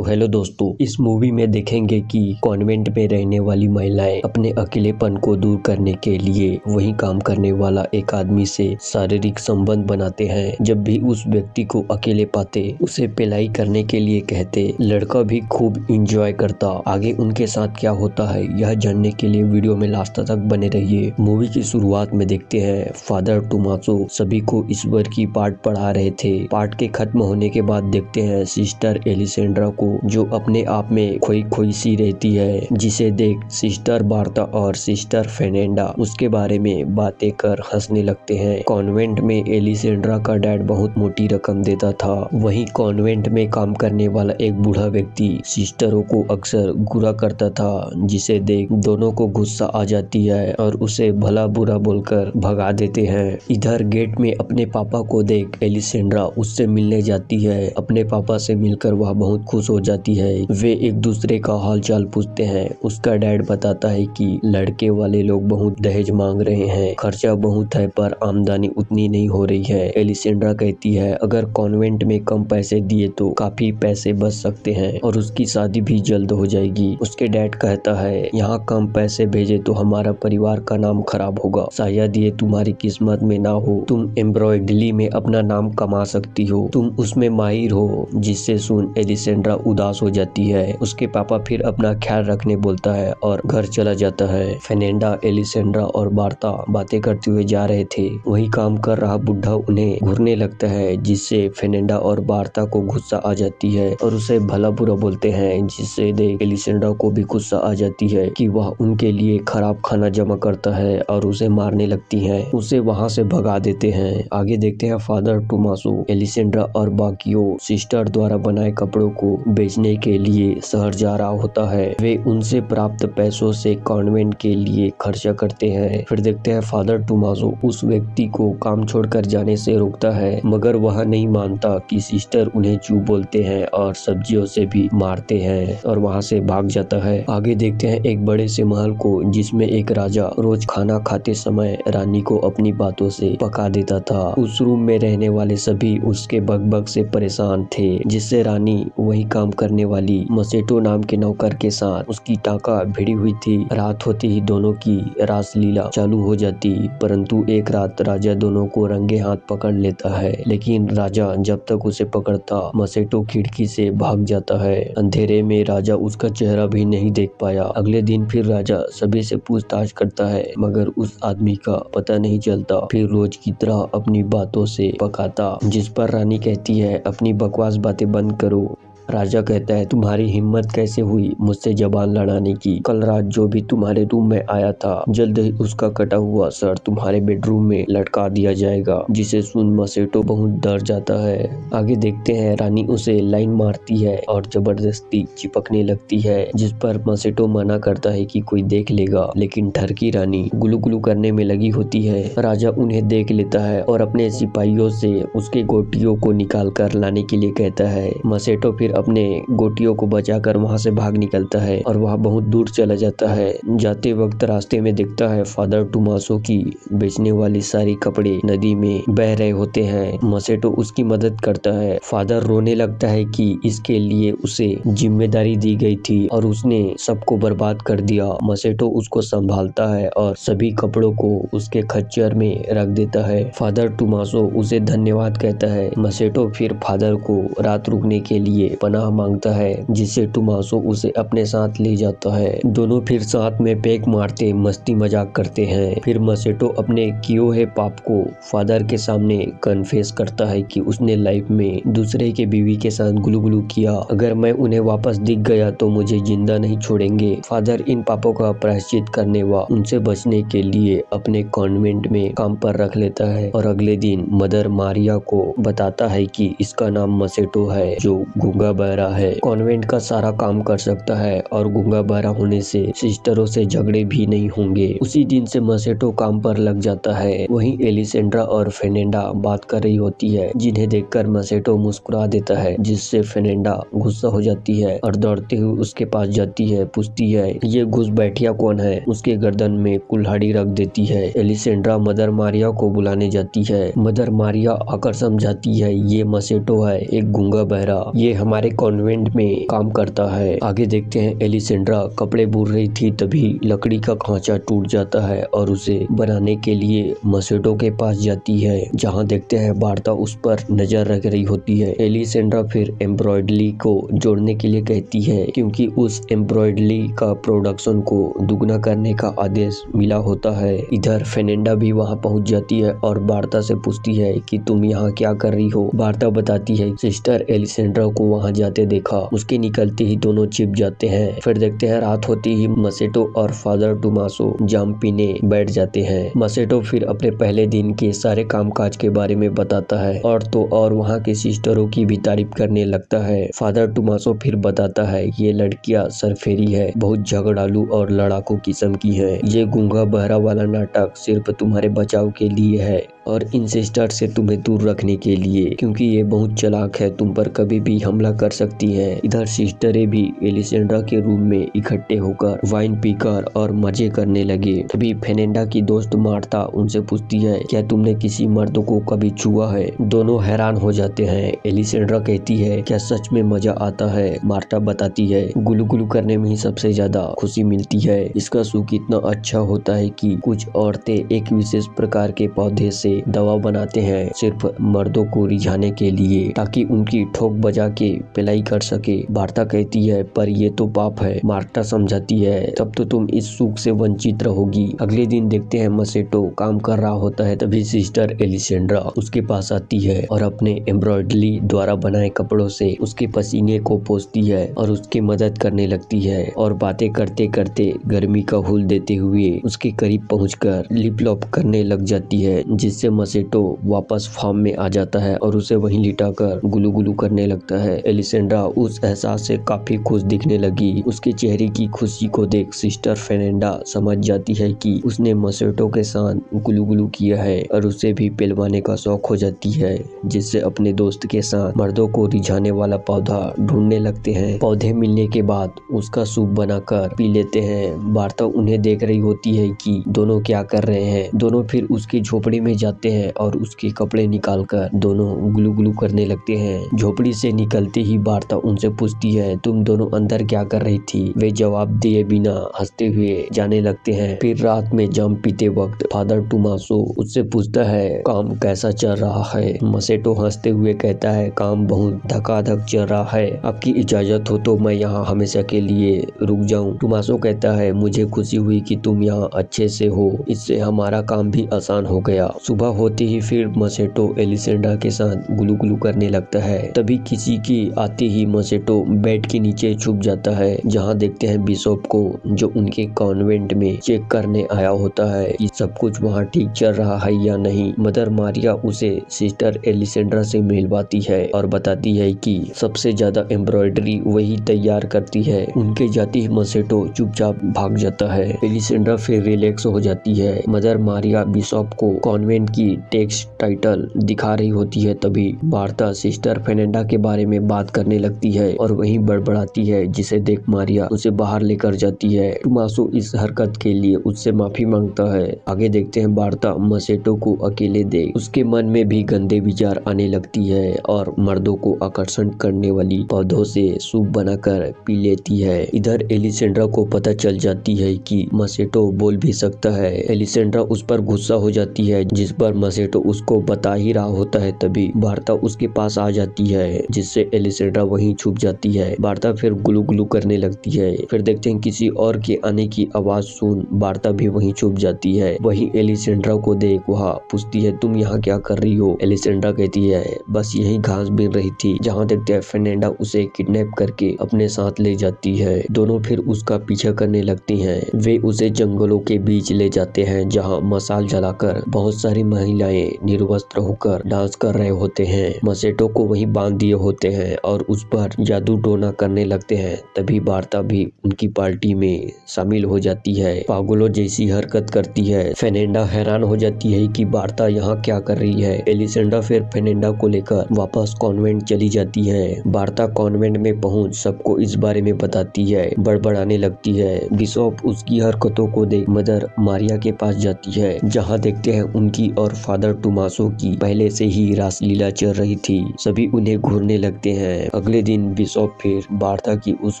तो हेलो दोस्तों, इस मूवी में देखेंगे कि कॉन्वेंट में रहने वाली महिलाएं अपने अकेलेपन को दूर करने के लिए वही काम करने वाला एक आदमी से शारीरिक संबंध बनाते हैं। जब भी उस व्यक्ति को अकेले पाते उसे पिलाई करने के लिए कहते। लड़का भी खूब इंजॉय करता। आगे उनके साथ क्या होता है यह जानने के लिए वीडियो में लास्ट तक बने रहिए। मूवी की शुरुआत में देखते हैं फादर टोमासो सभी को ईश्वर की पाठ पढ़ा रहे थे। पाठ के खत्म होने के बाद देखते हैं सिस्टर एलिसेंड्रा को, जो अपने आप में खोई खोई सी रहती है, जिसे देख सिस्टर बार्ता और सिस्टर फेर्नांडा उसके बारे में बातें कर हंसने लगते हैं। कॉन्वेंट में एलिसेंड्रा का डैड बहुत मोटी रकम देता था। वहीं कॉन्वेंट में काम करने वाला एक बूढ़ा व्यक्ति सिस्टरों को अक्सर बुरा करता था, जिसे देख दोनों को गुस्सा आ जाती है और उसे भला बुरा बोलकर भगा देते हैं। इधर गेट में अपने पापा को देख एलिसेंड्रा उससे मिलने जाती है। अपने पापा से मिलकर वह बहुत खुश हो जाती है। वे एक दूसरे का हालचाल पूछते हैं। उसका डैड बताता है कि लड़के वाले लोग बहुत दहेज मांग रहे हैं, खर्चा बहुत है पर आमदनी उतनी नहीं हो रही है। एलिसेंड्रा कहती है अगर कॉन्वेंट में कम पैसे दिए तो काफी पैसे बच सकते हैं और उसकी शादी भी जल्द हो जाएगी। उसके डैड कहता है यहाँ कम पैसे भेजे तो हमारा परिवार का नाम खराब होगा, शायद ये तुम्हारी किस्मत में ना हो। तुम एम्ब्रॉयडरी में अपना नाम कमा सकती हो, तुम उसमें माहिर हो। जिससे सुन एलिसेंड्रा उदास हो जाती है। उसके पापा फिर अपना ख्याल रखने बोलता है और घर चला जाता है। फेर्नांडा, एलिसेंड्रा और बार्ता बातें करते हुए जा रहे थे। वही काम कर रहा बुढ़ा उन्हें घूरने लगता है, जिससे फेर्नांडा और बार्ता को गुस्सा आ जाती है और उसे भला बुरा बोलते हैं, जिससे देख एलिसेंड्रा को भी गुस्सा आ जाती है कि वह उनके लिए खराब खाना जमा करता है और उसे मारने लगती है। उसे वहाँ से भगा देते हैं। आगे देखते हैं फादर टोमासो एलिसेंड्रा और बाकियों सिस्टर द्वारा बनाए कपड़ों को बेचने के लिए शहर जा रहा होता है। वे उनसे प्राप्त पैसों से कॉन्वेंट के लिए खर्चा करते हैं। फिर देखते हैं फादर टोमासो उस व्यक्ति को काम छोड़कर जाने से रोकता है, मगर वह नहीं मानता कि सिस्टर उन्हें चुप बोलते हैं और सब्जियों से भी मारते हैं और वहां से भाग जाता है। आगे देखते हैं एक बड़े से महल को, जिसमें एक राजा रोज खाना खाते समय रानी को अपनी बातों से पका देता था। उस रूम में रहने वाले सभी उसके बकबक से परेशान थे, जिससे रानी वही काम करने वाली मसेटो नाम के नौकर के साथ उसकी टाका भिड़ी हुई थी। रात होते ही दोनों की रासलीला चालू हो जाती, परंतु एक रात राजा दोनों को रंगे हाथ पकड़ लेता है। लेकिन राजा जब तक उसे पकड़ता मसेटो खिड़की से भाग जाता है। अंधेरे में राजा उसका चेहरा भी नहीं देख पाया। अगले दिन फिर राजा सभी से पूछताछ करता है, मगर उस आदमी का पता नहीं चलता। फिर रोज की तरह अपनी बातों से पकाता, जिस पर रानी कहती है अपनी बकवास बातें बंद करो। राजा कहता है तुम्हारी हिम्मत कैसे हुई मुझसे जबान लड़ाने की? कल रात जो भी तुम्हारे रूम में आया था जल्द ही उसका कटा हुआ सर तुम्हारे बेडरूम में लटका दिया जाएगा। जिसे सुन मसेटो बहुत डर जाता है। आगे देखते हैं रानी उसे लाइन मारती है और जबरदस्ती चिपकने लगती है, जिस पर मसेटो मना करता है कि कोई देख लेगा, लेकिन ठरकी रानी गुलू गुलू करने में लगी होती है। राजा उन्हें देख लेता है और अपने सिपाहियों से उसके गोटियों को निकाल कर लाने के लिए कहता है। मसेटो फिर अपने गोटियों को बचाकर वहां से भाग निकलता है और वह बहुत दूर चला जाता है। जाते वक्त रास्ते में दिखता है फादर टोमासो की बेचने वाली सारी कपड़े नदी में बह रहे होते हैं। मसेटो उसकी मदद करता है। फादर रोने लगता है कि इसके लिए उसे जिम्मेदारी दी गई थी और उसने सबको बर्बाद कर दिया। मसेटो उसको संभालता है और सभी कपड़ों को उसके खच्चर में रख देता है। फादर टोमासो उसे धन्यवाद कहता है। मसेटो फिर फादर को रात रुकने के लिए पनाह मांगता है, जिससे टोमासो उसे अपने साथ ले जाता है। दोनों फिर साथ में पैक मारते मस्ती मजाक करते हैं। फिर मसेटो अपने किए हुए पाप को फादर के सामने कन्फेस करता है कि उसने लाइफ में दूसरे के बीवी के साथ गुलू गुलू किया। अगर मैं उन्हें वापस दिख गया तो मुझे जिंदा नहीं छोड़ेंगे। फादर इन पापों का प्रायश्चित करने व उनसे बचने के लिए अपने कॉन्वेंट में काम पर रख लेता है और अगले दिन मदर मारिया को बताता है कि इसका नाम मसेटो है, जो गूंगा बहरा है, कॉन्वेंट का सारा काम कर सकता है और गूंगा बहरा होने से सिस्टरों से झगड़े भी नहीं होंगे। उसी दिन से मसेटो काम पर लग जाता है। वहीं एलिसेंड्रा और फेर्नांडा बात कर रही होती है, जिन्हें देखकर मसेटो मुस्कुरा देता है, जिससे फेर्नांडा गुस्सा हो जाती है और दौड़ते हुए उसके पास जाती है। पूछती है ये घुसपैठिया कौन है? उसके गर्दन में कुल्हाड़ी रख देती है। एलिसेंड्रा मदर मारिया को बुलाने जाती है। मदर मारिया आकर समझाती है ये मसेटो है, एक गूंगा बहरा, ये हमारे हमारे कॉन्वेंट में काम करता है। आगे देखते हैं एलिसेंड्रा कपड़े बुन रही थी, तभी लकड़ी का खांचा टूट जाता है और उसे बनाने के लिए मसेटो के पास जाती है, जहाँ देखते हैं बार्ता उस पर नजर रख रही होती है। एलिसेंड्रा फिर एम्ब्रॉयडरी को जोड़ने के लिए कहती है, क्योंकि उस एम्ब्रॉयडरी का प्रोडक्शन को दुगना करने का आदेश मिला होता है। इधर फेनेंडा भी वहाँ पहुँच जाती है और बार्ता से पूछती है कि तुम यहाँ क्या कर रही हो। बार्ता बताती है सिस्टर एलिसेंड्रा को वहाँ जाते देखा, उसके निकलते ही दोनों छिप जाते हैं। फिर देखते हैं रात होती ही मसेटो और फादर टोमासो जाम पीने बैठ जाते हैं। मसेटो फिर अपने पहले दिन के सारे कामकाज के बारे में बताता है और तो और वहाँ के सिस्टरों की भी तारीफ करने लगता है। फादर टोमासो फिर बताता है ये लड़कियां सरफेरी है, बहुत झगड़ालू और लड़ाकू किस्म की है। ये गूंगा बहरा वाला नाटक सिर्फ तुम्हारे बचाव के लिए है और इन सिस्टर से तुम्हें दूर रखने के लिए, क्योंकि ये बहुत चालाक है, तुम पर कभी भी हमला कर सकती है। इधर सिस्टरें भी एलिसेंड्रा के रूम में इकट्ठे होकर वाइन पीकर और मजे करने लगे। तभी फेनेंडा की दोस्त मार्ता उनसे पूछती है क्या तुमने किसी मर्द को कभी छुआ है। दोनों हैरान हो जाते हैं। एलिसेंड्रा कहती है क्या सच में मजा आता है। मार्ता बताती है गुलू गुलू करने में ही सबसे ज्यादा खुशी मिलती है। इसका सुख इतना अच्छा होता है कि कुछ औरतें एक विशेष प्रकार के पौधे से दवा बनाते हैं सिर्फ मर्दों को रिझाने के लिए, ताकि उनकी ठोक बजा के पिलाई कर सके। वार्ता कहती है पर ये तो पाप है। मार्ता समझाती है तब तो तुम इस सुख से वंचित रहोगी। अगले दिन देखते हैं मसेटो काम कर रहा होता है, तभी सिस्टर एलिसेंड्रा उसके पास आती है और अपने एम्ब्रॉयडरी द्वारा बनाए कपड़ों से उसके पसीने को पोंछती है और उसकी मदद करने लगती है और बातें करते करते गर्मी का हुल देते हुए उसके करीब पहुंचकर लिप लॉप करने लग जाती है, जिससे मसेटो वापस फार्म में आ जाता है और उसे वहीं लिटाकर गुलू गुलू करने लगता है। एलिसेंड्रा उस एहसास से काफी खुश दिखने लगी। उसके चेहरे की खुशी को देख सिस्टर फेनेंडा समझ जाती है कि उसने मसेटो के साथ गुलू गुलू किया है और उसे भी पिलवाने का शौक हो जाती है, जिससे अपने दोस्त के साथ मर्दों को रिझाने वाला पौधा ढूंढने लगते हैं। पौधे मिलने के बाद उसका सूप बनाकर पी लेते हैं। वार्ता उन्हें देख रही होती है कि दोनों क्या कर रहे हैं। दोनों फिर उसकी झोपड़ी में जाते हैं और उसके कपड़े निकालकर दोनों गुलू गुलू करने लगते हैं। झोपड़ी से निकलते ही वार्ता उनसे पूछती है तुम दोनों अंदर क्या कर रही थी। वे जवाब दिए बिना हंसते हुए जाने लगते हैं। फिर रात में जाम पीते वक्त फादर टोमासो उससे पूछता है काम कैसा चल रहा है। मसेटो हंसते हुए कहता है काम बहुत धकाधक चल रहा है, आपकी इजाजत हो तो मैं यहाँ हमेशा के लिए रुक जाऊँ। टोमासो कहता है मुझे खुशी हुई कि तुम यहाँ अच्छे से हो, इससे हमारा काम भी आसान हो गया। सुबह होते ही फिर मसेटो एलिसेंड्रा के साथ गुलू गुलू करने लगता है। तभी किसी की आते ही मसेटो बेड के नीचे छुप जाता है, जहाँ देखते हैं बिशप को, जो उनके कॉन्वेंट में चेक करने आया होता है कि सब कुछ वहाँ ठीक चल रहा है या नहीं। मदर मारिया उसे सिस्टर एलिसेंड्रा से मिलवाती है और बताती है कि सबसे ज्यादा एम्ब्रॉयडरी वही तैयार करती है। उनके जाते ही मसेटो चुपचाप भाग जाता है। एलिसेंड्रा फिर रिलैक्स हो जाती है। मदर मारिया बिशप को कॉन्वेंट की टेक्स्ट टाइटल दिखा रही होती है, तभी वार्ता सिस्टर फेनेंडा के बारे में बात करने लगती है और वहीं बड़बड़ाती है, जिसे देख मारिया उसे बाहर लेकर जाती है। टोमासो इस हरकत के लिए उससे माफी मांगता है। आगे देखते हैं वार्ता मसेटो को अकेले देख उसके मन में भी गंदे विचार आने लगती है और मर्दों को आकर्षण करने वाली पौधों से सूप बनाकर पी लेती है। इधर एलिसेंड्रा को पता चल जाती है कि मसेटो बोल भी सकता है। एलिसेंड्रा उस पर गुस्सा हो जाती है, जिस पर मसेटो उसको बता ही रहा होता है। तभी वार्ता उसके पास आ जाती है, जिससे एलिसेंड्रा वहीं छुप जाती है। वार्ता फिर गुलू गुलू करने लगती है। फिर देखते हैं किसी और के आने की आवाज सुन वार्ता भी वहीं छुप जाती है। वहीं एलिसेंड्रा को देख वह पूछती है तुम यहाँ क्या कर रही हो। एलिसेंड्रा कहती है बस यही घास बीन रही थी। जहाँ देखते हैं फेनेंडा उसे किडनैप करके अपने साथ ले जाती है। दोनों फिर उसका पीछा करने लगती हैं। वे उसे जंगलों के बीच ले जाते हैं, जहाँ मसाल जलाकर बहुत सारी महिलाएं निर्वस्त्र होकर डांस कर रहे होते हैं। मसेटो को वहीं बांध दिए होते हैं और उस पर जादू टोना करने लगते हैं। तभी वार्ता भी उनकी पार्टी में शामिल हो जाती है, पागलों जैसी हरकत करती है। फेनेंडा हैरान हो जाती है कि वार्ता यहाँ क्या कर रही है। एलिसेंड्रा फिर फेनेंडा को लेकर वापस कॉन्वेंट चली जाती है। वार्ता कॉन्वेंट में पहुंच सबको इस बारे में बताती है, बड़बड़ाने लगती है। बिशप उसकी हरकतों को देख मदर मारिया के पास जाती है, जहाँ देखते हैं उनकी और फादर टोमासो की पहले से ही रासलीला चल रही थी। सभी उन्हें घूरने लगते हैं हैं। अगले दिन बिशप फिर बार्था की उस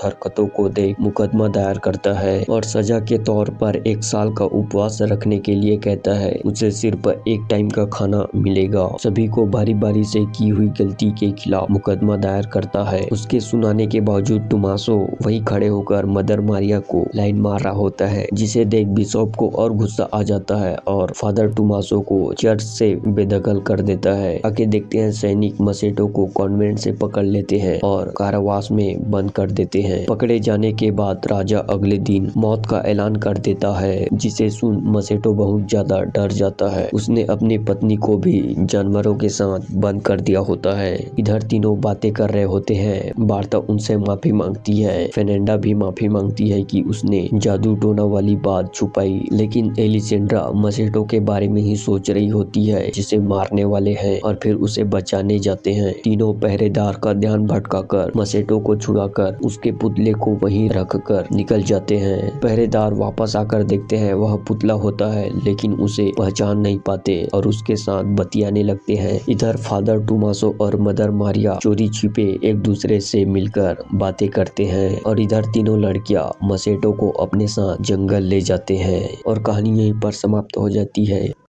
हरकतों को देख मुकदमा दायर करता है और सजा के तौर पर 1 साल का उपवास रखने के लिए कहता है। उसे सिर्फ एक टाइम का खाना मिलेगा। सभी को बारी बारी से की हुई गलती के खिलाफ मुकदमा दायर करता है। उसके सुनाने के बावजूद टोमासो वहीं खड़े होकर मदर मारिया को लाइन मार रहा होता है, जिसे देख बिशप को और गुस्सा आ जाता है और फादर टोमासो को चर्च से बेदखल कर देता है। आगे देखते हैं सैनिक मसेटो को कॉन्वेंट से पकड़ लेते हैं और कारावास में बंद कर देते हैं। पकड़े जाने के बाद राजा अगले दिन मौत का ऐलान कर देता है, जिसे सुन मसेटो बहुत ज्यादा डर जाता है। उसने अपनी पत्नी को भी जानवरों के साथ बंद कर दिया होता है। इधर तीनों बातें कर रहे होते हैं। बार्था उनसे माफी मांगती है। फेर्नांडा भी माफी मांगती है कि उसने जादू टोना वाली बात छुपाई, लेकिन एलिसेंड्रा मसेटो के बारे में ही सोच रही होती है, जिसे मारने वाले हैं और फिर उसे बचाने जाते हैं। तीनों पहरेदार का ध्यान भटकाकर मसेटो को छुड़ाकर उसके पुतले को वहीं रखकर निकल जाते हैं। पहरेदार वापस आकर देखते हैं वह पुतला होता है, लेकिन उसे पहचान नहीं पाते और उसके साथ बतियाने लगते हैं। इधर फादर टोमासो और मदर मारिया चोरी छिपे एक दूसरे से मिलकर बातें करते हैं और इधर तीनों लड़कियां मसेटो को अपने साथ जंगल ले जाते हैं और कहानी यहीं पर समाप्त हो जाती है।